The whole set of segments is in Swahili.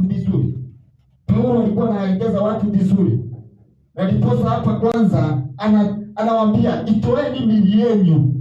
vizuri. Paulo alikuwa anaelekeza watu vizuri. Na ndiposa hapa kwanza anawaambia itoeni miili yenu.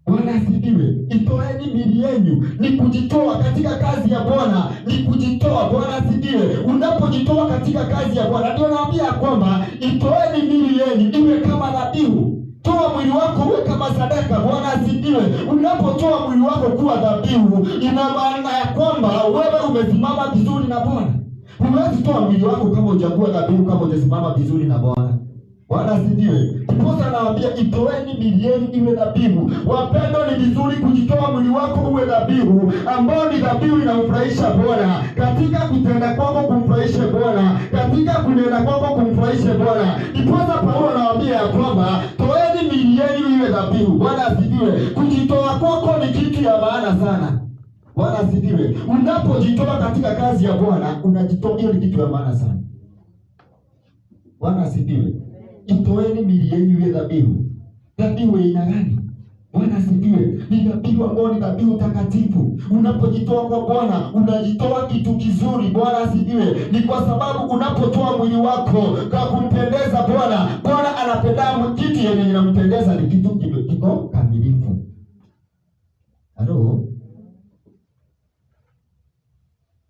Bwana asifiwe. Itoeni miili yenu, ni kujitoa katika kazi ya Bwana, ni kujitoa. Bwana asifiwe. Unapojitoa katika kazi ya Bwana, ndio naambia kwamba itoeni miili yenu iwe kama dhabihu. Toa mwili wako uwe kama sadaka. Bwana asifiwe. Unapotoa mwili wako kuwa dhabihu, ina maana ya kwamba wewe umesimama vizuri na Bwana. Huwezi toa mwili wako kama hujakuwa dhabihu, kama hujasimama vizuri na Bwana. Bwana asifiwe. Ndiposa anawaambia itoeni miili yenu iwe dhabihu. Wapendwa, ni vizuri kujitoa mwili wako uwe dhabihu, ambao ni dhabihu inamfurahisha Bwana. Katika kutenda kwako kumfurahishe Bwana, katika kunena kwako kumfurahishe Bwana. Ndiposa Paulo anawaambia ya kwamba toeni miili yenu iwe dhabihu. Bwana asifiwe. Kujitoa kwako ni kitu ya maana sana. Bwana asifiwe. Unapojitoa katika kazi ya Bwana, unajitoa, hiyo ni kitu ya maana sana. Bwana asifiwe. Itoeni miili yenu iwe dhabihu. Dhabihu ina gani? Bwana asifiwe. Ni dhabihu ambayo ni dhabihu takatifu. Unapojitoa kwa Bwana, unajitoa kitu kizuri. Bwana asifiwe. Ni kwa sababu unapotoa mwili wako kwa kumpendeza Bwana, Bwana anapenda kitu yenye inampendeza, ni kitu kiko kamilifu. Halo?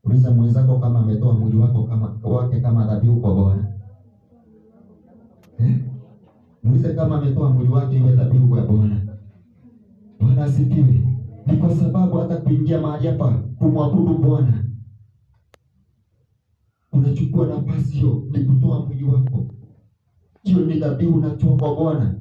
Uliza mwenzako kama ametoa mwili wake kama dhabihu kwa Bwana. Muulize kama ametoa mwili wake iwe dhabihu kwa Bwana. Bwana asifiwe. Ni kwa sababu hata kuingia mahali hapa kumwabudu Bwana, unachukua nafasi hiyo, ni kutoa mwili wako. Hiyo ni dhabihu unatoa kwa Bwana.